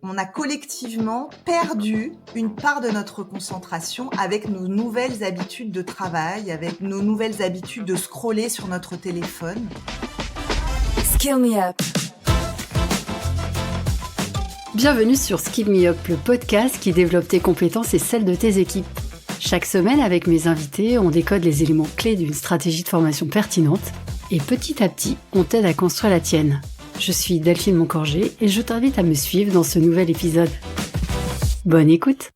on a collectivement perdu une part de notre concentration avec nos nouvelles habitudes de travail, avec nos nouvelles habitudes de scroller sur notre téléphone. Skill Me Up. Bienvenue sur Skill Me Up, le podcast qui développe tes compétences et celles de tes équipes. Chaque semaine, avec mes invités, on décode les éléments clés d'une stratégie de formation pertinente et petit à petit, on t'aide à construire la tienne. Je suis Delphine Moncorgé et je t'invite à me suivre dans ce nouvel épisode. Bonne écoute!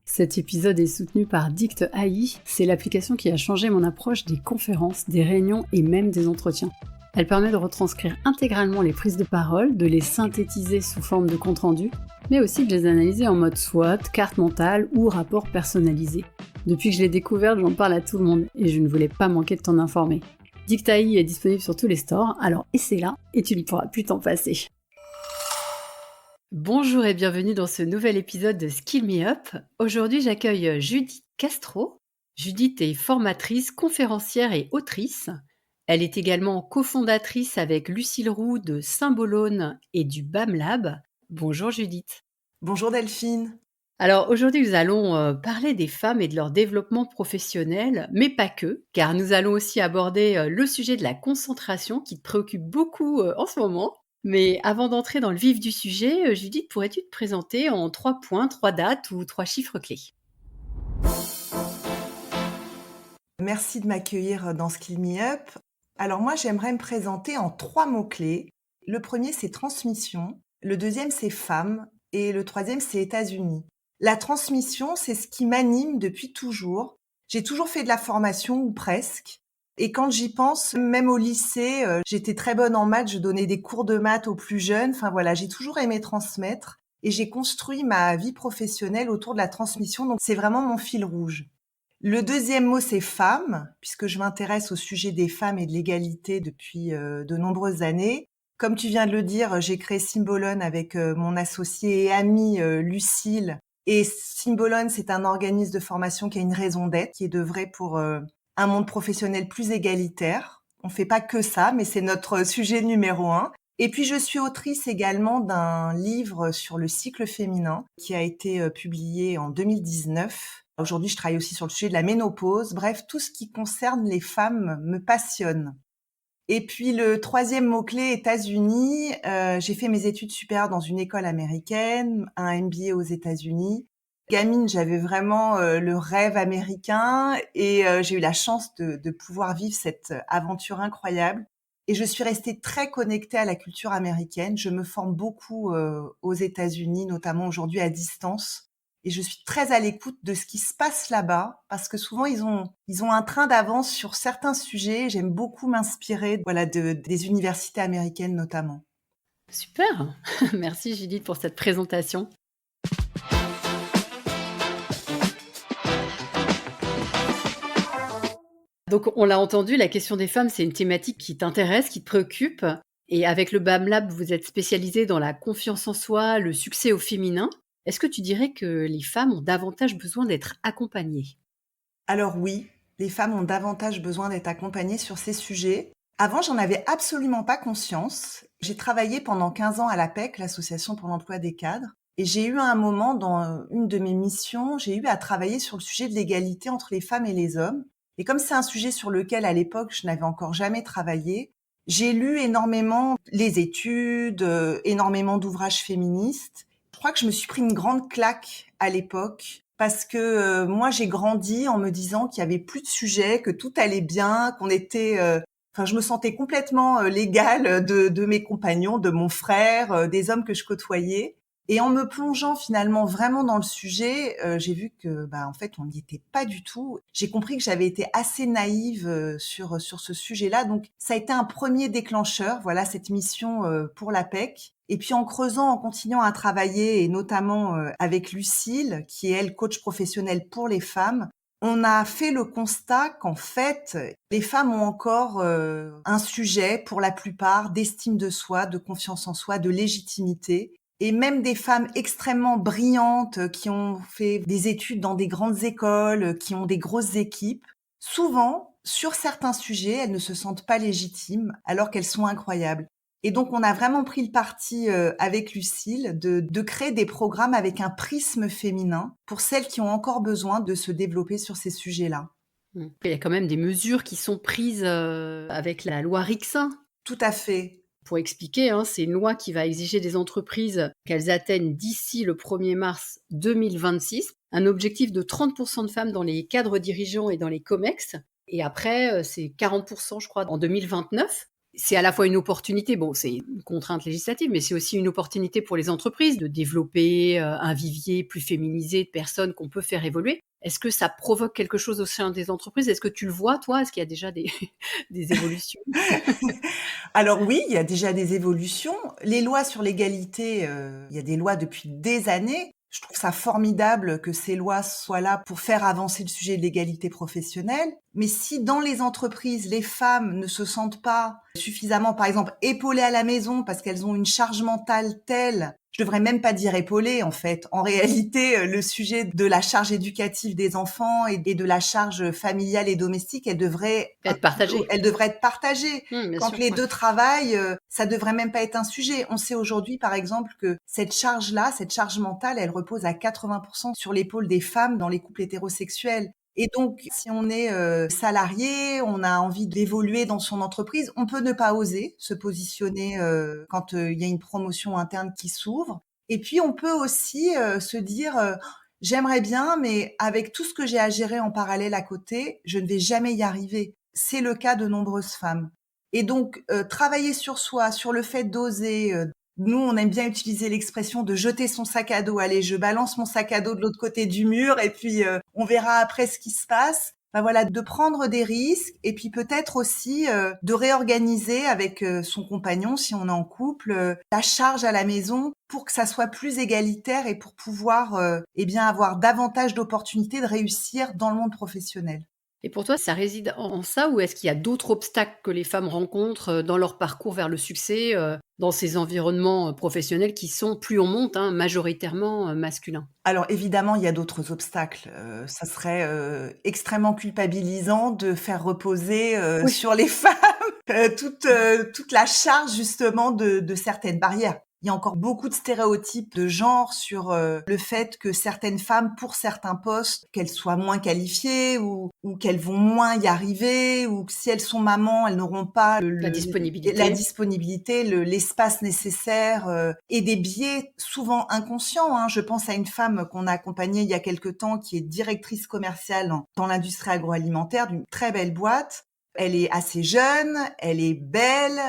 Cet épisode est soutenu par Dict AI, c'est l'application qui a changé mon approche des conférences, des réunions et même des entretiens. Elle permet de retranscrire intégralement les prises de parole, de les synthétiser sous forme de compte-rendu, mais aussi de les analyser en mode SWOT, carte mentale ou rapport personnalisé. Depuis que je l'ai découverte, j'en parle à tout le monde et je ne voulais pas manquer de t'en informer. Dict AI est disponible sur tous les stores, alors essaie-la et tu ne pourras plus t'en passer. Bonjour et bienvenue dans ce nouvel épisode de Skill Me Up. Aujourd'hui, j'accueille Judith Castro. Judith est formatrice, conférencière et autrice. Elle est également cofondatrice avec Lucille Roux de Symbolone et du BAM Lab. Bonjour Judith. Bonjour Delphine. Alors aujourd'hui, nous allons parler des femmes et de leur développement professionnel, mais pas que, car nous allons aussi aborder le sujet de la concentration qui te préoccupe beaucoup en ce moment. Mais avant d'entrer dans le vif du sujet, Judith, pourrais-tu te présenter en 3 points, 3 dates ou 3 chiffres clés ? Merci de m'accueillir dans Skill Me Up. Alors moi, j'aimerais me présenter en 3 mots-clés. Le premier, c'est transmission. Le deuxième, c'est femme. Et le troisième, c'est États-Unis. La transmission, c'est ce qui m'anime depuis toujours. J'ai toujours fait de la formation, ou presque. Et quand j'y pense, même au lycée, j'étais très bonne en maths, je donnais des cours de maths aux plus jeunes. Enfin voilà, j'ai toujours aimé transmettre. Et j'ai construit ma vie professionnelle autour de la transmission. Donc c'est vraiment mon fil rouge. Le deuxième mot, c'est femme, puisque je m'intéresse au sujet des femmes et de l'égalité depuis de nombreuses années. Comme tu viens de le dire, j'ai créé Symbolone avec mon associée et amie Lucille. Et Symbolone, c'est un organisme de formation qui a une raison d'être, qui est d'œuvrer pour un monde professionnel plus égalitaire. On fait pas que ça, mais c'est notre sujet numéro 1. Et puis, je suis autrice également d'un livre sur le cycle féminin qui a été publié en 2019. Aujourd'hui, je travaille aussi sur le sujet de la ménopause. Bref, tout ce qui concerne les femmes me passionne. Et puis, le troisième mot-clé, États-Unis. J'ai fait mes études supérieures dans une école américaine, un MBA aux États-Unis. Gamine, j'avais vraiment le rêve américain et j'ai eu la chance de pouvoir vivre cette aventure incroyable. Et je suis restée très connectée à la culture américaine. Je me forme beaucoup aux États-Unis, notamment aujourd'hui à distance. Et je suis très à l'écoute de ce qui se passe là-bas, parce que souvent ils ont un train d'avance sur certains sujets. J'aime beaucoup m'inspirer, des universités américaines notamment. Super. Merci Judith pour cette présentation. Donc, on l'a entendu, la question des femmes, c'est une thématique qui t'intéresse, qui te préoccupe. Et avec le BAM Lab, vous êtes spécialisé dans la confiance en soi, le succès au féminin. Est-ce que tu dirais que les femmes ont davantage besoin d'être accompagnées ? Alors oui, les femmes ont davantage besoin d'être accompagnées sur ces sujets. Avant, j'en avais absolument pas conscience. J'ai travaillé pendant 15 ans à l'APEC, l'Association pour l'emploi des cadres. Et j'ai eu un moment dans une de mes missions, j'ai eu à travailler sur le sujet de l'égalité entre les femmes et les hommes. Et comme c'est un sujet sur lequel, à l'époque, je n'avais encore jamais travaillé, j'ai lu énormément les études, énormément d'ouvrages féministes. Je crois que je me suis pris une grande claque à l'époque parce que moi, j'ai grandi en me disant qu'il y avait plus de sujets, que tout allait bien, qu'on était... je me sentais complètement l'égale de mes compagnons, de mon frère, des hommes que je côtoyais. Et en me plongeant finalement vraiment dans le sujet, j'ai vu que en fait on n'y était pas du tout. J'ai compris que j'avais été assez naïve sur ce sujet-là. Donc ça a été un premier déclencheur, voilà cette mission pour l'APEC. Et puis en creusant, en continuant à travailler et notamment avec Lucille, qui est elle coach professionnel pour les femmes, on a fait le constat qu'en fait, les femmes ont encore un sujet pour la plupart d'estime de soi, de confiance en soi, de légitimité. Et même des femmes extrêmement brillantes qui ont fait des études dans des grandes écoles, qui ont des grosses équipes, souvent, sur certains sujets, elles ne se sentent pas légitimes alors qu'elles sont incroyables. Et donc, on a vraiment pris le parti avec Lucille de créer des programmes avec un prisme féminin pour celles qui ont encore besoin de se développer sur ces sujets-là. Il y a quand même des mesures qui sont prises avec la loi Rixin. Tout à fait. Pour expliquer, c'est une loi qui va exiger des entreprises qu'elles atteignent d'ici le 1er mars 2026 un objectif de 30% de femmes dans les cadres dirigeants et dans les COMEX. Et après, c'est 40%, je crois, en 2029. C'est à la fois une opportunité, bon, c'est une contrainte législative, mais c'est aussi une opportunité pour les entreprises de développer un vivier plus féminisé de personnes qu'on peut faire évoluer. Est-ce que ça provoque quelque chose au sein des entreprises? Est-ce que tu le vois, toi? Est-ce qu'il y a déjà des évolutions? Alors oui, il y a déjà des évolutions. Les lois sur l'égalité, il y a des lois depuis des années. Je trouve ça formidable que ces lois soient là pour faire avancer le sujet de l'égalité professionnelle. Mais si dans les entreprises, les femmes ne se sentent pas suffisamment, par exemple, épaulées à la maison parce qu'elles ont une charge mentale telle, je devrais même pas dire épaulées en fait. En réalité, le sujet de la charge éducative des enfants et de la charge familiale et domestique, elle devrait Être partagée. être partagée. Bien Quand sûr, les ouais. deux travaillent, ça devrait même pas être un sujet. On sait aujourd'hui, par exemple, que cette charge-là, cette charge mentale, elle repose à 80% sur l'épaule des femmes dans les couples hétérosexuels. Et donc, si on est salarié, on a envie d'évoluer dans son entreprise, on peut ne pas oser se positionner quand il y a une promotion interne qui s'ouvre. Et puis, on peut aussi se dire, j'aimerais bien, mais avec tout ce que j'ai à gérer en parallèle à côté, je ne vais jamais y arriver. C'est le cas de nombreuses femmes. Et donc, travailler sur soi, sur le fait d'oser. Nous, on aime bien utiliser l'expression de jeter son sac à dos. Allez, je balance mon sac à dos de l'autre côté du mur et puis on verra après ce qui se passe. Ben voilà, de prendre des risques et puis peut-être aussi de réorganiser avec son compagnon, si on est en couple, la charge à la maison pour que ça soit plus égalitaire et pour pouvoir eh bien avoir davantage d'opportunités de réussir dans le monde professionnel. Et pour toi, ça réside en ça ou est-ce qu'il y a d'autres obstacles que les femmes rencontrent dans leur parcours vers le succès, dans ces environnements professionnels qui sont, plus on monte, majoritairement masculins? Alors évidemment, il y a d'autres obstacles. Ça serait extrêmement culpabilisant de faire reposer Oui. sur les femmes toute la charge justement de certaines barrières. Il y a encore beaucoup de stéréotypes de genre sur le fait que certaines femmes, pour certains postes, qu'elles soient moins qualifiées ou qu'elles vont moins y arriver, ou que si elles sont mamans, elles n'auront pas La disponibilité. la disponibilité, l'espace nécessaire et des biais souvent inconscients. Je pense à une femme qu'on a accompagnée il y a quelque temps qui est directrice commerciale dans l'industrie agroalimentaire d'une très belle boîte. Elle est assez jeune, elle est belle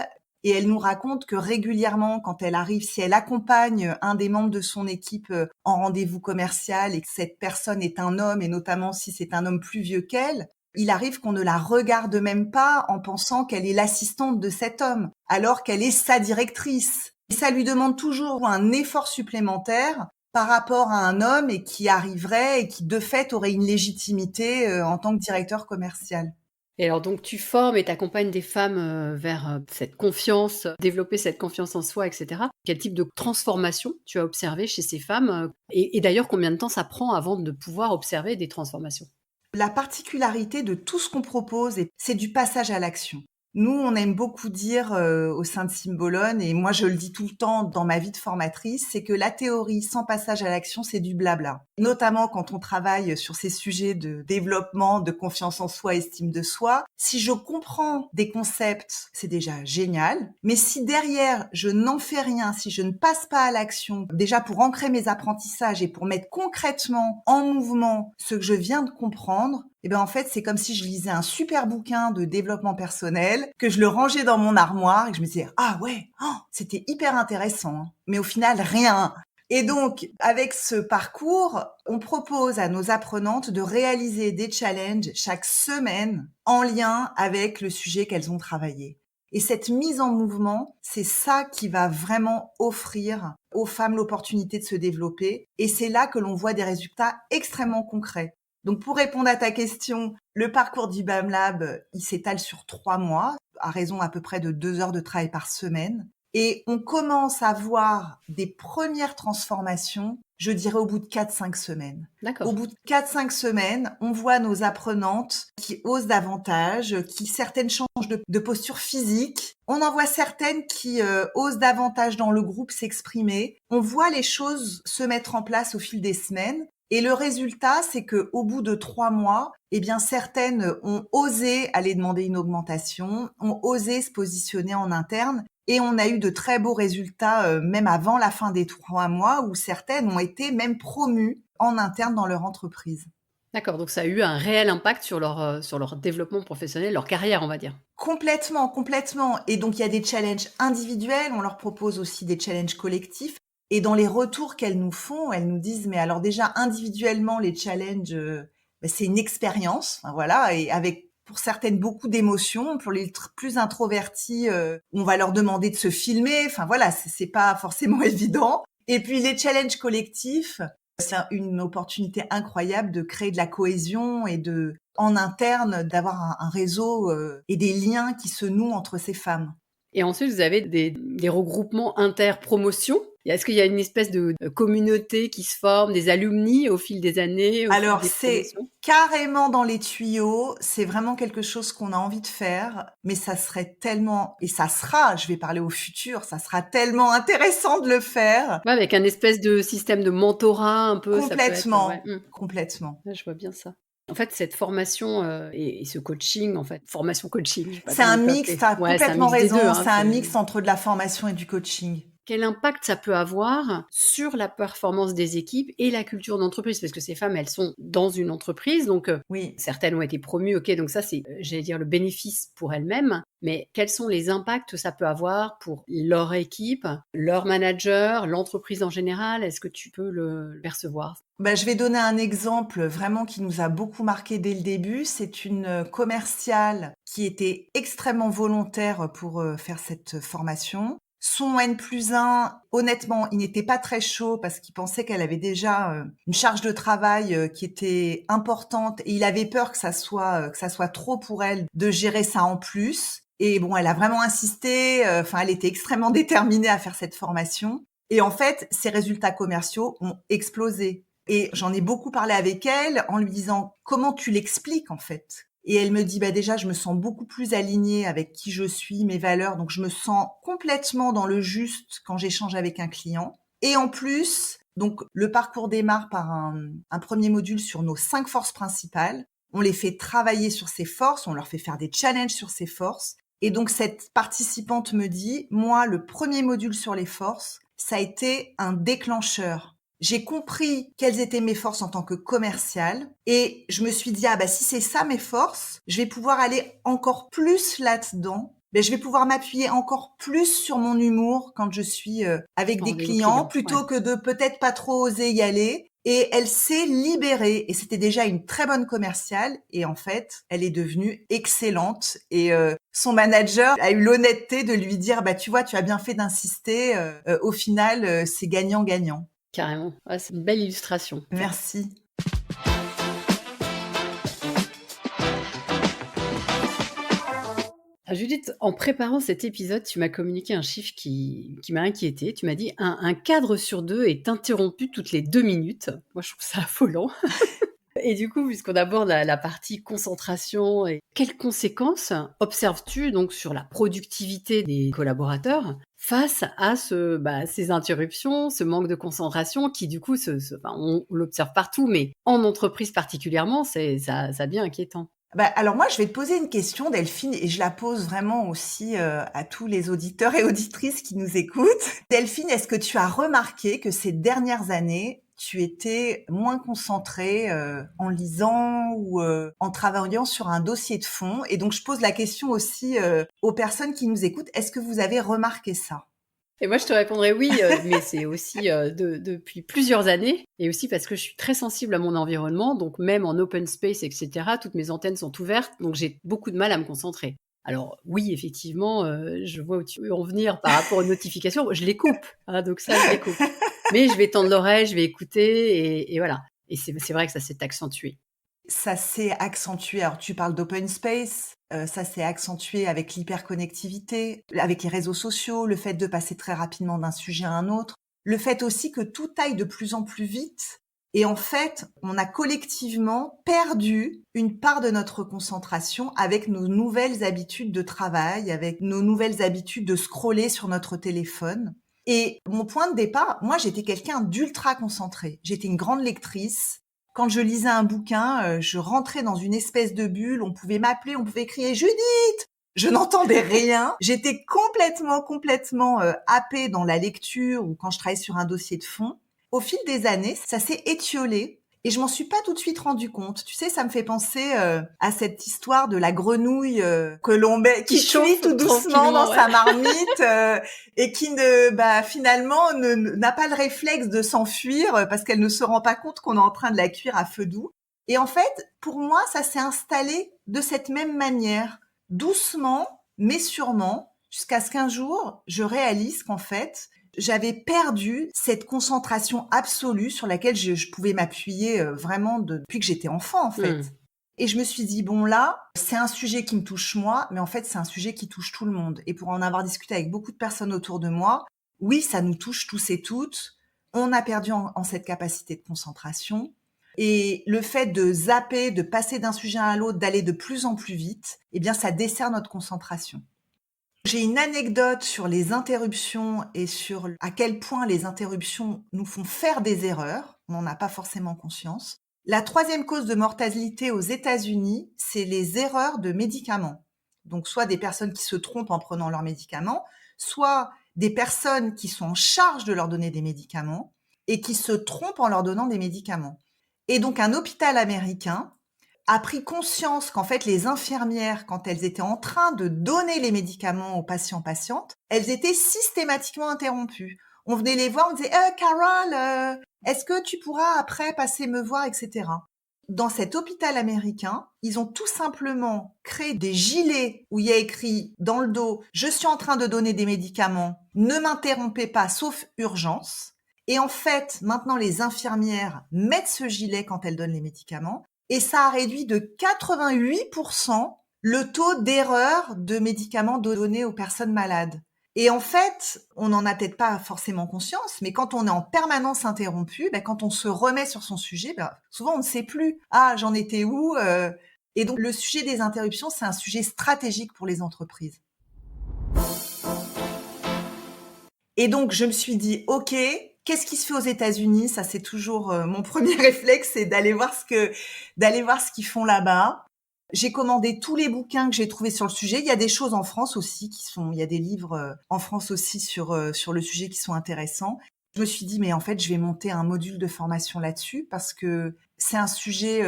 et elle nous raconte que régulièrement, quand elle arrive, si elle accompagne un des membres de son équipe en rendez-vous commercial et que cette personne est un homme et notamment si c'est un homme plus vieux qu'elle, il arrive qu'on ne la regarde même pas en pensant qu'elle est l'assistante de cet homme, alors qu'elle est sa directrice. Et ça lui demande toujours un effort supplémentaire par rapport à un homme et qui arriverait et qui de fait aurait une légitimité en tant que directeur commercial. Et alors donc tu formes et tu accompagnes des femmes vers cette confiance, développer cette confiance en soi, etc. Quel type de transformation tu as observé chez ces femmes et d'ailleurs combien de temps ça prend avant de pouvoir observer des transformations? La particularité de tout ce qu'on propose, c'est du passage à l'action. Nous, on aime beaucoup dire au sein de Symbolone, et moi je le dis tout le temps dans ma vie de formatrice, c'est que la théorie sans passage à l'action, c'est du blabla. Notamment quand on travaille sur ces sujets de développement, de confiance en soi, estime de soi. Si je comprends des concepts, c'est déjà génial. Mais si derrière, je n'en fais rien, si je ne passe pas à l'action, déjà pour ancrer mes apprentissages et pour mettre concrètement en mouvement ce que je viens de comprendre, et ben en fait, c'est comme si je lisais un super bouquin de développement personnel, que je le rangeais dans mon armoire et que je me disais ah ouais, c'était hyper intéressant. Mais au final, rien. Et donc, avec ce parcours, on propose à nos apprenantes de réaliser des challenges chaque semaine en lien avec le sujet qu'elles ont travaillé. Et cette mise en mouvement, c'est ça qui va vraiment offrir aux femmes l'opportunité de se développer. Et c'est là que l'on voit des résultats extrêmement concrets. Donc, pour répondre à ta question, le parcours du BAM Lab, il s'étale sur 3 mois, à raison à peu près de 2 heures de travail par semaine. Et on commence à voir des premières transformations Je dirais au bout de 4-5 semaines. Au D'accord. bout de 4-5 semaines, on voit nos apprenantes qui osent davantage, qui certaines changent de posture physique. On en voit certaines qui osent davantage dans le groupe s'exprimer. On voit les choses se mettre en place au fil des semaines. Et le résultat, c'est que au bout de 3 mois, eh bien, certaines ont osé aller demander une augmentation, ont osé se positionner en interne. Et on a eu de très beaux résultats, même avant la fin des 3 mois, où certaines ont été même promues en interne dans leur entreprise. D'accord, donc ça a eu un réel impact sur leur développement professionnel, leur carrière, on va dire. Complètement, complètement. Et donc, il y a des challenges individuels, on leur propose aussi des challenges collectifs. Et dans les retours qu'elles nous font, elles nous disent, mais alors déjà, individuellement, les challenges, c'est une expérience, hein, voilà, et avec, pour certaines, beaucoup d'émotions. Pour les plus introvertis, on va leur demander de se filmer. Enfin, voilà, c'est pas forcément évident. Et puis, les challenges collectifs, c'est une opportunité incroyable de créer de la cohésion et en interne, d'avoir un réseau et des liens qui se nouent entre ces femmes. Et ensuite, vous avez des regroupements inter-promotion. Est-ce qu'il y a une espèce de communauté qui se forme, des alumni au fil des années, au fil Alors, des c'est promotions? carrément dans les tuyaux. C'est vraiment quelque chose qu'on a envie de faire, mais ça serait tellement, et ça sera, je vais parler au futur, ça sera tellement intéressant de le faire. Ouais, avec un espèce de système de mentorat un peu, ça peut être, ouais. Complètement, complètement. Ouais, je vois bien ça. En fait, cette formation, et ce coaching, en fait, formation coaching, je sais pas C'est comment un on peut mix, appeler. tu as Ouais, c'est un complètement mix des 2, raison. hein, C'est un c'est mix entre de la formation et du coaching. quel impact ça peut avoir sur la performance des équipes et la culture d'entreprise? Parce que ces femmes, elles sont dans une entreprise, donc Oui. certaines ont été promues, ok, donc ça c'est, j'allais dire, le bénéfice pour elles-mêmes, mais quels sont les impacts que ça peut avoir pour leur équipe, leur manager, l'entreprise en général? Est-ce que tu peux le percevoir? Je vais donner un exemple vraiment qui nous a beaucoup marqué dès le début. C'est une commerciale qui était extrêmement volontaire pour faire cette formation. Son N+1, honnêtement, il n'était pas très chaud parce qu'il pensait qu'elle avait déjà une charge de travail qui était importante et il avait peur que ça soit trop pour elle de gérer ça en plus. Et bon, elle a vraiment insisté. Enfin, elle était extrêmement déterminée à faire cette formation. Et en fait, ses résultats commerciaux ont explosé. Et j'en ai beaucoup parlé avec elle en lui disant comment tu l'expliques en fait. Et elle me dit déjà je me sens beaucoup plus alignée avec qui je suis, mes valeurs, donc je me sens complètement dans le juste quand j'échange avec un client. Et en plus, donc le parcours démarre par un premier module sur nos 5 forces principales. On les fait travailler sur ces forces, on leur fait faire des challenges sur ces forces. Et donc cette participante me dit, moi le premier module sur les forces, ça a été un déclencheur. J'ai compris quelles étaient mes forces en tant que commerciale et je me suis dit, si c'est ça mes forces, je vais pouvoir aller encore plus là-dedans. Je vais pouvoir m'appuyer encore plus sur mon humour quand je suis avec des Rendez-vous clients client, ouais. plutôt que de peut-être pas trop oser y aller. Et elle s'est libérée et c'était déjà une très bonne commerciale et en fait, elle est devenue excellente et son manager a eu l'honnêteté de lui dire tu vois, tu as bien fait d'insister, au final c'est gagnant-gagnant. Carrément. Ouais, c'est une belle illustration. Merci. Ah, Judith, en préparant cet épisode, tu m'as communiqué un chiffre qui m'a inquiétée. Tu m'as dit un cadre sur 2 est interrompu toutes les 2 minutes. Moi, je trouve ça affolant. Et du coup, puisqu'on aborde la partie concentration, et quelles conséquences observes-tu donc sur la productivité des collaborateurs face à ces interruptions, ce manque de concentration qui du coup, on l'observe partout, mais en entreprise particulièrement, ça devient inquiétant. Alors moi, je vais te poser une question, Delphine, et je la pose vraiment aussi à tous les auditeurs et auditrices qui nous écoutent. Delphine, est-ce que tu as remarqué que ces dernières années, tu étais moins concentrée en lisant ou en travaillant sur un dossier de fond? Et donc, je pose la question aussi aux personnes qui nous écoutent. Est-ce que vous avez remarqué ça? Et moi, je te répondrais oui, mais c'est aussi depuis plusieurs années, et aussi parce que je suis très sensible à mon environnement, donc même en open space, etc., toutes mes antennes sont ouvertes, donc j'ai beaucoup de mal à me concentrer. Alors oui, effectivement, je vois où tu veux en venir par rapport aux notifications, je les coupe, hein, donc ça, je les coupe. Mais je vais tendre l'oreille, je vais écouter, et voilà. Et c'est vrai que ça s'est accentué. Ça s'est accentué. Alors, tu parles d'open space. Ça s'est accentué avec l'hyperconnectivité, avec les réseaux sociaux, le fait de passer très rapidement d'un sujet à un autre. le fait aussi que tout aille de plus en plus vite. Et en fait, on a collectivement perdu une part de notre concentration avec nos nouvelles habitudes de travail, avec nos nouvelles habitudes de scroller sur notre téléphone. Et mon point de départ, moi, j'étais quelqu'un d'ultra concentré. J'étais une grande lectrice. Quand je lisais un bouquin, je rentrais dans une espèce de bulle. On pouvait m'appeler, on pouvait crier Judith. Je n'entendais rien. J'étais complètement happée dans la lecture ou quand je travaillais sur un dossier de fond. Au fil des années, ça s'est étiolé et je m'en suis pas tout de suite rendu compte. Tu sais, ça me fait penser à cette histoire de la grenouille que l'on met, qui cuit tout doucement dans sa marmite et qui finalement n'a pas le réflexe de s'enfuir parce qu'elle ne se rend pas compte qu'on est en train de la cuire à feu doux. Et en fait, pour moi, ça s'est installé de cette même manière, doucement mais sûrement, jusqu'à ce qu'un jour, je réalise qu'en fait, j'avais perdu cette concentration absolue sur laquelle je pouvais m'appuyer vraiment depuis que j'étais enfant, en fait. Et je me suis dit, bon là, c'est un sujet qui me touche moi, mais en fait, c'est un sujet qui touche tout le monde. Et pour en avoir discuté avec beaucoup de personnes autour de moi, oui, ça nous touche tous et toutes. On a perdu en cette capacité de concentration. Et le fait de zapper, de passer d'un sujet à l'autre, d'aller de plus en plus vite, eh bien, ça dessert notre concentration. J'ai une anecdote sur les interruptions et sur à quel point les interruptions nous font faire des erreurs. On n'en a pas forcément conscience. La 3e cause de mortalité aux États-Unis, c'est les erreurs de médicaments. Donc, soit des personnes qui se trompent en prenant leurs médicaments, soit des personnes qui sont en charge de leur donner des médicaments et qui se trompent en leur donnant des médicaments. Et donc, un hôpital américain a pris conscience qu'en fait, les infirmières, quand elles étaient en train de donner les médicaments aux patients-patientes, elles étaient systématiquement interrompues. On venait les voir, on disait « Carole, est-ce que tu pourras après passer me voir, etc. » Dans cet hôpital américain, ils ont tout simplement créé des gilets où il y a écrit dans le dos « Je suis en train de donner des médicaments, ne m'interrompez pas sauf urgence ». Et en fait, maintenant, les infirmières mettent ce gilet quand elles donnent les médicaments. Et ça a réduit de 88% le taux d'erreur de médicaments donnés aux personnes malades. Et en fait, on n'en a peut-être pas forcément conscience, mais quand on est en permanence interrompu, quand on se remet sur son sujet, souvent on ne sait plus « Ah, j'en étais où ?» Et donc, le sujet des interruptions, c'est un sujet stratégique pour les entreprises. Et donc, je me suis dit « Ok, qu'est-ce qui se fait aux États-Unis ?» Ça, c'est toujours mon premier réflexe, c'est d'aller voir ce qu'ils font là-bas. J'ai commandé tous les bouquins que j'ai trouvés sur le sujet. Il y a des choses en France aussi il y a des livres en France aussi sur le sujet qui sont intéressants. Je me suis dit, mais en fait, je vais monter un module de formation là-dessus parce que c'est un sujet,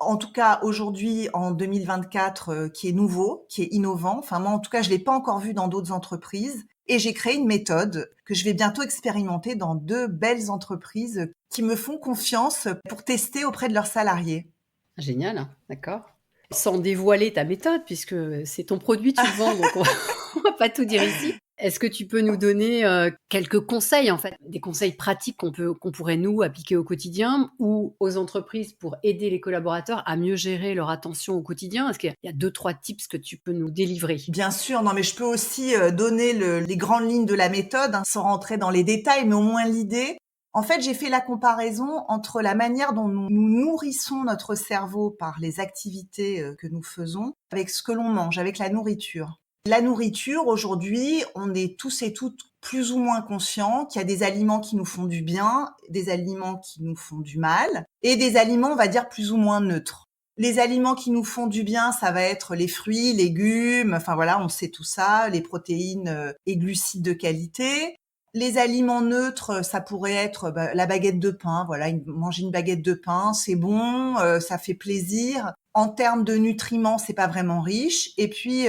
en tout cas aujourd'hui, en 2024, qui est nouveau, qui est innovant. Enfin, moi, en tout cas, je l'ai pas encore vu dans d'autres entreprises. Et j'ai créé une méthode que je vais bientôt expérimenter dans 2 belles entreprises qui me font confiance pour tester auprès de leurs salariés. Génial, hein, d'accord. Sans dévoiler ta méthode, puisque c'est ton produit, tu le vends, donc on va pas tout dire ici. Est-ce que tu peux nous donner quelques conseils, en fait, des conseils pratiques qu'on pourrait nous appliquer au quotidien ou aux entreprises pour aider les collaborateurs à mieux gérer leur attention au quotidien? Est-ce qu'il y a 2-3 tips que tu peux nous délivrer? Bien sûr, non mais je peux aussi donner les grandes lignes de la méthode sans rentrer dans les détails, mais au moins l'idée. En fait, j'ai fait la comparaison entre la manière dont nous nourrissons notre cerveau par les activités que nous faisons avec ce que l'on mange, avec la nourriture. La nourriture, aujourd'hui, on est tous et toutes plus ou moins conscients qu'il y a des aliments qui nous font du bien, des aliments qui nous font du mal, et des aliments, on va dire, plus ou moins neutres. Les aliments qui nous font du bien, ça va être les fruits, légumes, enfin voilà, on sait tout ça, les protéines et glucides de qualité. Les aliments neutres, ça pourrait être la baguette de pain. Voilà, manger une baguette de pain, c'est bon, ça fait plaisir. En termes de nutriments, c'est pas vraiment riche. Et puis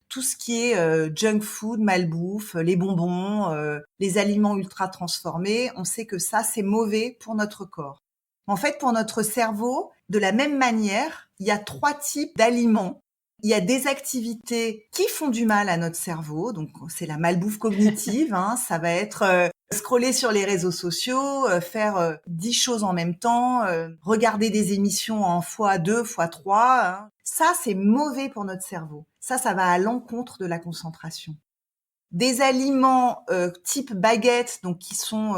tout ce qui est junk food, malbouffe, les bonbons, les aliments ultra transformés, on sait que ça, c'est mauvais pour notre corps. En fait, pour notre cerveau, de la même manière, il y a 3 types d'aliments. Il y a des activités qui font du mal à notre cerveau, donc c'est la malbouffe cognitive, ça va être scroller sur les réseaux sociaux, faire 10 choses en même temps, regarder des émissions en x2, x3. Ça, c'est mauvais pour notre cerveau. Ça va à l'encontre de la concentration. Des aliments type baguette, donc qui sont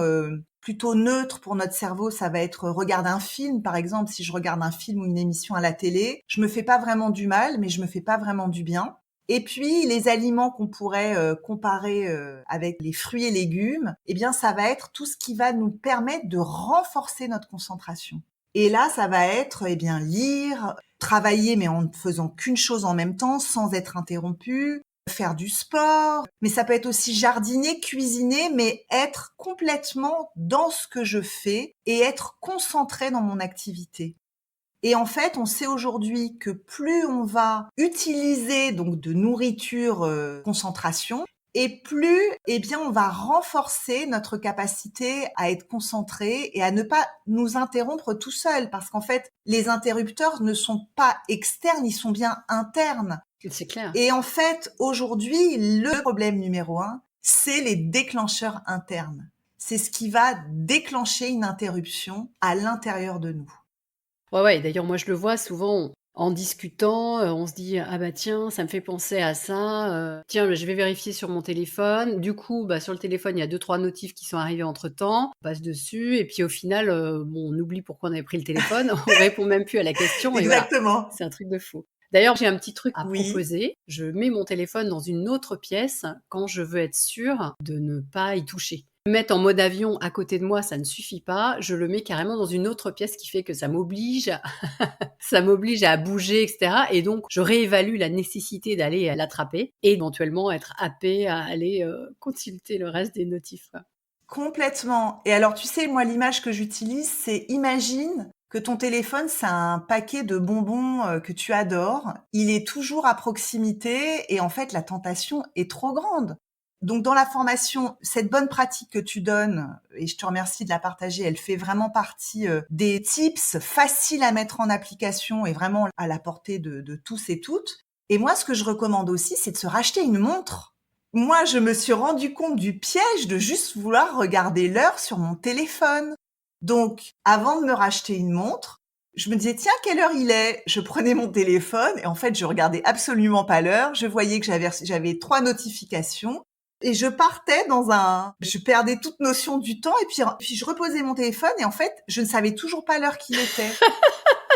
plutôt neutres pour notre cerveau, ça va être regarder un film, par exemple. Si je regarde un film ou une émission à la télé, je me fais pas vraiment du mal, mais je me fais pas vraiment du bien. Et puis, les aliments qu'on pourrait comparer avec les fruits et légumes, eh bien, ça va être tout ce qui va nous permettre de renforcer notre concentration. Et là, ça va être, eh bien, lire, travailler, mais en ne faisant qu'une chose en même temps, sans être interrompu, faire du sport, mais ça peut être aussi jardiner, cuisiner, mais être complètement dans ce que je fais et être concentré dans mon activité. Et en fait, on sait aujourd'hui que plus on va utiliser donc de nourriture concentration, et plus eh bien on va renforcer notre capacité à être concentré et à ne pas nous interrompre tout seul, parce qu'en fait, les interrupteurs ne sont pas externes, ils sont bien internes. C'est clair. Et en fait, aujourd'hui, le problème numéro 1, c'est les déclencheurs internes. C'est ce qui va déclencher une interruption à l'intérieur de nous. Ouais, d'ailleurs, moi, je le vois souvent en discutant, on se dit: «Ah bah tiens, ça me fait penser à ça, tiens, je vais vérifier sur mon téléphone». Du coup, bah, sur le téléphone, il y a 2-3 notifs qui sont arrivés entre-temps, on passe dessus et puis au final, bon, on oublie pourquoi on avait pris le téléphone, on répond même plus à la question et voilà, Exactement. c'est un truc de fou. D'ailleurs, j'ai un petit truc à Oui. proposer, je mets mon téléphone dans une autre pièce quand je veux être sûre de ne pas y toucher. Le mettre en mode avion à côté de moi, ça ne suffit pas, je le mets carrément dans une autre pièce qui fait que ça m'oblige à bouger et cetera et donc je réévalue la nécessité d'aller l'attraper et éventuellement être happée à aller, consulter le reste des notifs, quoi. Complètement. Et alors, tu sais, moi, l'image que j'utilise, c'est imagine que ton téléphone, c'est un paquet de bonbons que tu adores. Il est toujours à proximité et en fait, la tentation est trop grande. Donc, dans la formation, cette bonne pratique que tu donnes, et je te remercie de la partager, elle fait vraiment partie des tips faciles à mettre en application et vraiment à la portée de tous et toutes. Et moi, ce que je recommande aussi, c'est de se racheter une montre. Moi, je me suis rendu compte du piège de juste vouloir regarder l'heure sur mon téléphone. Donc, avant de me racheter une montre, je me disais, tiens, quelle heure il est? Je prenais mon téléphone et en fait, je regardais absolument pas l'heure. Je voyais que j'avais 3 notifications et je partais je perdais toute notion du temps et puis je reposais mon téléphone et en fait, je ne savais toujours pas l'heure qu'il était.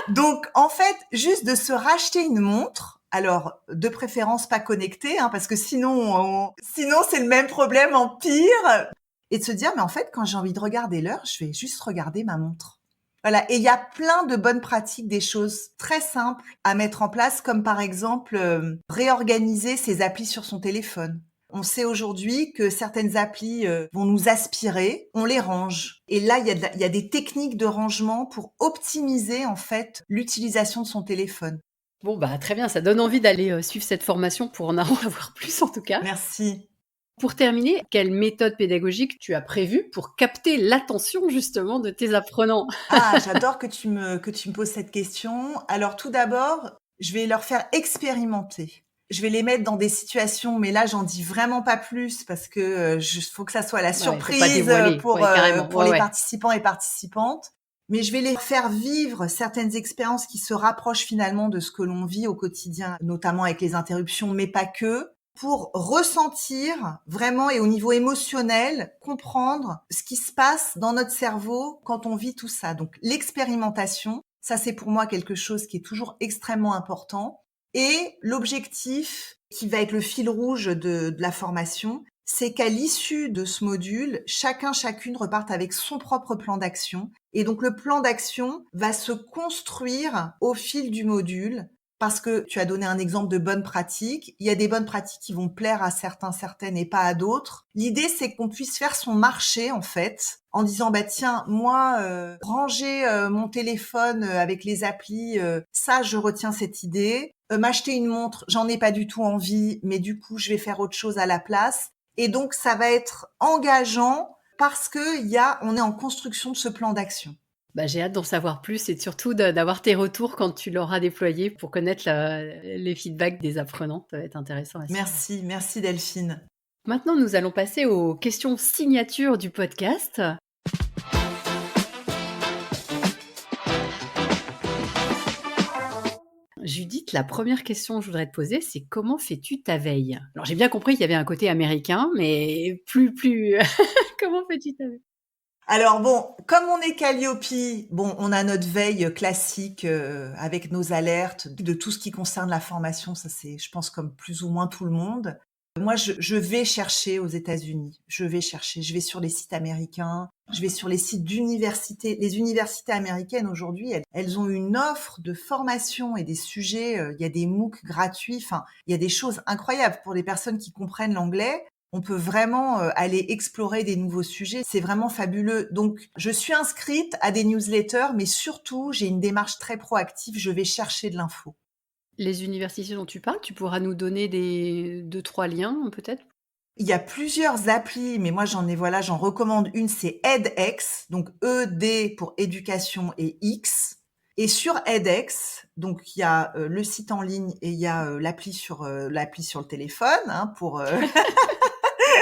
Donc, en fait, juste de se racheter une montre, alors de préférence pas connectée, hein, parce que sinon c'est le même problème en pire, et de se dire, mais en fait, quand j'ai envie de regarder l'heure, je vais juste regarder ma montre. Voilà. Et il y a plein de bonnes pratiques, des choses très simples à mettre en place, comme par exemple réorganiser ses applis sur son téléphone. On sait aujourd'hui que certaines applis vont nous aspirer, on les range. Et là, il y a des techniques de rangement pour optimiser en fait l'utilisation de son téléphone. Bon, bah, très bien, ça donne envie d'aller, suivre cette formation pour en avoir plus en tout cas. Merci. Pour terminer, quelle méthode pédagogique tu as prévue pour capter l'attention justement de tes apprenants? Ah, j'adore que tu me poses cette question. Alors tout d'abord, je vais leur faire expérimenter. Je vais les mettre dans des situations, mais là j'en dis vraiment pas plus parce que faut que ça soit la Ouais, faut pas surprise dévoiler. Ouais, carrément. pour Ouais, les ouais. participants et participantes. Mais je vais les faire vivre certaines expériences qui se rapprochent finalement de ce que l'on vit au quotidien, notamment avec les interruptions, mais pas que, pour ressentir vraiment et au niveau émotionnel, comprendre ce qui se passe dans notre cerveau quand on vit tout ça. Donc l'expérimentation, ça c'est pour moi quelque chose qui est toujours extrêmement important. Et l'objectif qui va être le fil rouge de la formation, c'est qu'à l'issue de ce module, chacune reparte avec son propre plan d'action. Et donc le plan d'action va se construire au fil du module parce que tu as donné un exemple de bonnes pratiques. Il y a des bonnes pratiques qui vont plaire à certains, certaines et pas à d'autres. L'idée, c'est qu'on puisse faire son marché, en fait, en disant, bah tiens, moi, ranger mon téléphone avec les applis, ça, je retiens cette idée. M'acheter une montre, j'en ai pas du tout envie, mais du coup, je vais faire autre chose à la place. Et donc, ça va être engageant parce que on est en construction de ce plan d'action. Bah, j'ai hâte d'en savoir plus et surtout d'avoir tes retours quand tu l'auras déployé pour connaître les feedbacks des apprenants. Ça va être intéressant à suivre. Merci Delphine. Maintenant, nous allons passer aux questions signatures du podcast. Judith, la première question que je voudrais te poser, c'est comment fais-tu ta veille? Alors j'ai bien compris qu'il y avait un côté américain, mais plus comment fais-tu ta veille? Alors bon, comme on est Calliope, bon, on a notre veille classique avec nos alertes de tout ce qui concerne la formation. Ça, c'est, je pense, comme plus ou moins tout le monde. Moi, je vais chercher aux États-Unis. Je vais sur les sites américains, je vais sur les sites d'universités. Les universités américaines aujourd'hui, elles ont une offre de formation et des sujets. Il y a des MOOC gratuits. Enfin, il y a des choses incroyables pour les personnes qui comprennent l'anglais. On peut vraiment aller explorer des nouveaux sujets. C'est vraiment fabuleux. Donc, je suis inscrite à des newsletters, mais surtout, j'ai une démarche très proactive. Je vais chercher de l'info. Les universités dont tu parles, tu pourras nous donner des 2-3 liens peut-être? Il y a plusieurs applis, mais moi j'en recommande une, c'est edX, donc ED pour éducation et X. Et sur edX, donc il y a le site en ligne et il y a l'appli sur le téléphone pour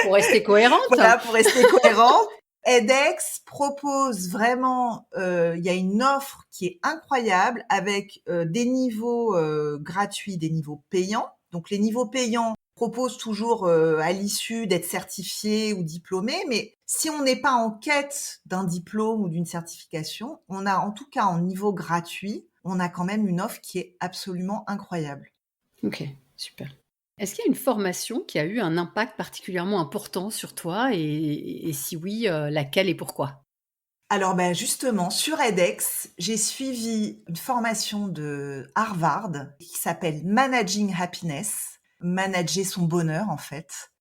Pour rester cohérente? voilà, pour rester cohérent. edX propose vraiment, il y a une offre qui est incroyable avec des niveaux gratuits, des niveaux payants. Donc les niveaux payants proposent toujours à l'issue d'être certifié ou diplômé, mais si on n'est pas en quête d'un diplôme ou d'une certification, on a en tout cas en niveau gratuit, on a quand même une offre qui est absolument incroyable. OK, super. Est-ce qu'il y a une formation qui a eu un impact particulièrement important sur toi et si oui, laquelle et pourquoi? Alors ben justement, sur edX, j'ai suivi une formation de Harvard qui s'appelle Managing Happiness, manager son bonheur en fait.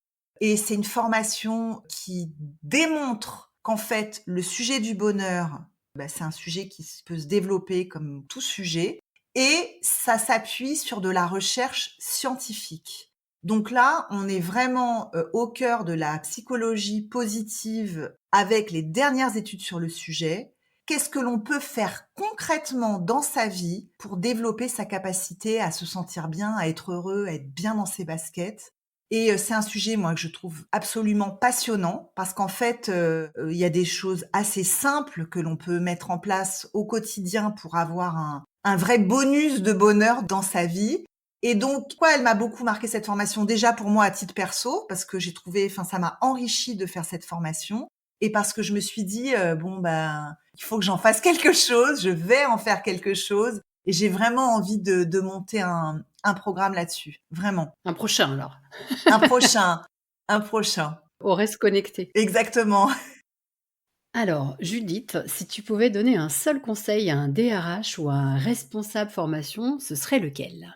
Et c'est une formation qui démontre qu'en fait, le sujet du bonheur, c'est un sujet qui peut se développer comme tout sujet, et ça s'appuie sur de la recherche scientifique. Donc là, on est vraiment au cœur de la psychologie positive avec les dernières études sur le sujet. Qu'est-ce que l'on peut faire concrètement dans sa vie pour développer sa capacité à se sentir bien, à être heureux, à être bien dans ses baskets? Et c'est un sujet, moi, que je trouve absolument passionnant parce qu'en fait, il y a des choses assez simples que l'on peut mettre en place au quotidien pour avoir un vrai bonus de bonheur dans sa vie. Et donc, pourquoi elle m'a beaucoup marqué cette formation? Déjà pour moi à titre perso, parce que j'ai trouvé, enfin, ça m'a enrichi de faire cette formation, et parce que je me suis dit, bon ben, il faut que j'en fasse quelque chose. Je vais en faire quelque chose, et j'ai vraiment envie de monter un programme là-dessus, vraiment. Un prochain alors. Un prochain, un prochain. On reste connecté. Exactement. Alors, Judith, si tu pouvais donner un seul conseil à un DRH ou à un responsable formation, ce serait lequel?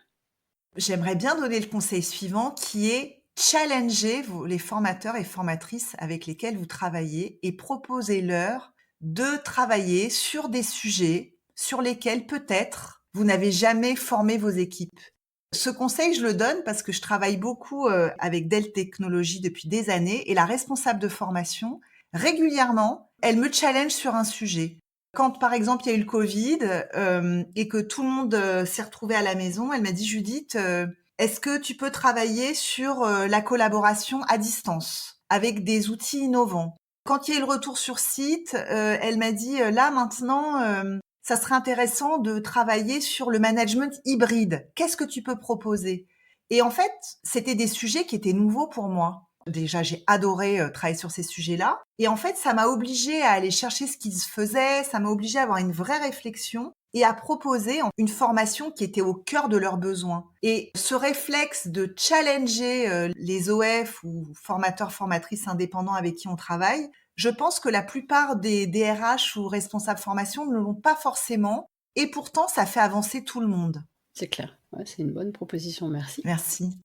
J'aimerais bien donner le conseil suivant qui est challenger les formateurs et formatrices avec lesquels vous travaillez et proposez-leur de travailler sur des sujets sur lesquels peut-être vous n'avez jamais formé vos équipes. Ce conseil, je le donne parce que je travaille beaucoup avec Dell Technologies depuis des années et la responsable de formation, régulièrement, elle me challenge sur un sujet. Quand, par exemple, il y a eu le Covid et que tout le monde s'est retrouvé à la maison, elle m'a dit, Judith, est-ce que tu peux travailler sur la collaboration à distance avec des outils innovants? Quand il y a eu le retour sur site, elle m'a dit, là, maintenant, ça serait intéressant de travailler sur le management hybride. Qu'est-ce que tu peux proposer? Et en fait, c'était des sujets qui étaient nouveaux pour moi. Déjà, j'ai adoré travailler sur ces sujets-là. Et en fait, ça m'a obligée à aller chercher ce qui se faisait, ça m'a obligée à avoir une vraie réflexion et à proposer une formation qui était au cœur de leurs besoins. Et ce réflexe de challenger les OF ou formateurs, formatrices indépendants avec qui on travaille, je pense que la plupart des DRH ou responsables formation ne l'ont pas forcément. Et pourtant, ça fait avancer tout le monde. C'est clair. Ouais, c'est une bonne proposition, merci. Merci.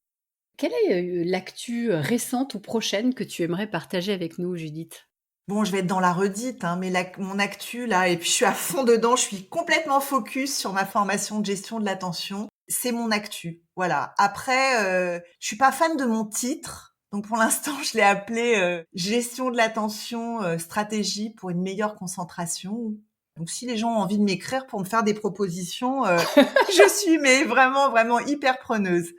Quelle est l'actu récente ou prochaine que tu aimerais partager avec nous, Judith? Bon, je vais être dans la redite, hein, mais mon actu là, et puis je suis à fond dedans, je suis complètement focus sur ma formation de gestion de l'attention. C'est mon actu, voilà. Après, je suis pas fan de mon titre, donc pour l'instant, je l'ai appelé gestion de l'attention, stratégie pour une meilleure concentration. Donc si les gens ont envie de m'écrire pour me faire des propositions, je suis mais vraiment, vraiment hyper preneuse.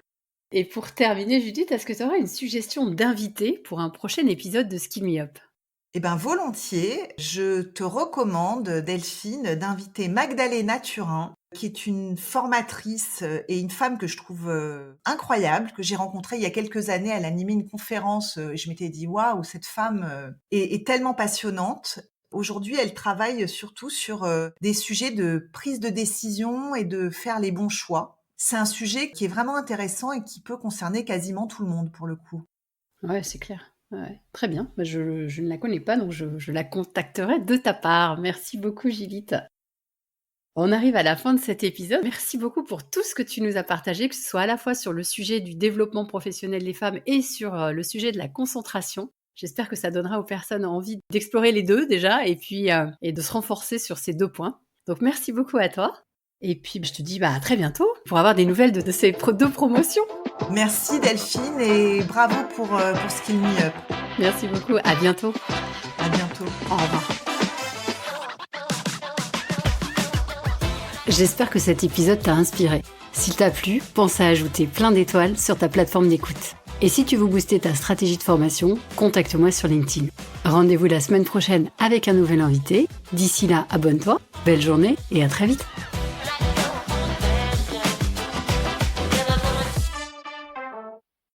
Et pour terminer, Judith, est-ce que tu aurais une suggestion d'invité pour un prochain épisode de Skill Me Up? Eh ben volontiers, je te recommande, Delphine, d'inviter Magdalena Turin, qui est une formatrice et une femme que je trouve incroyable, que j'ai rencontrée il y a quelques années. Elle animait une conférence et je m'étais dit, waouh, cette femme est tellement passionnante. Aujourd'hui, elle travaille surtout sur des sujets de prise de décision et de faire les bons choix. C'est un sujet qui est vraiment intéressant et qui peut concerner quasiment tout le monde pour le coup. Ouais, c'est clair. Ouais, très bien. Bah, je ne la connais pas, donc je la contacterai de ta part. Merci beaucoup, Gilite. On arrive à la fin de cet épisode. Merci beaucoup pour tout ce que tu nous as partagé, que ce soit à la fois sur le sujet du développement professionnel des femmes et sur le sujet de la concentration. J'espère que ça donnera aux personnes envie d'explorer les deux déjà et puis et de se renforcer sur ces 2 points. Donc merci beaucoup à toi. Et puis je te dis à très bientôt pour avoir des nouvelles de ces 2 promotions. Merci Delphine et bravo pour Skill Me Up. Merci beaucoup. À bientôt. À bientôt. Au revoir. J'espère que cet épisode t'a inspiré. S'il t'a plu, pense à ajouter plein d'étoiles sur ta plateforme d'écoute. Et si tu veux booster ta stratégie de formation, contacte-moi sur LinkedIn. Rendez-vous la semaine prochaine avec un nouvel invité. D'ici là, abonne-toi, belle journée et à très vite.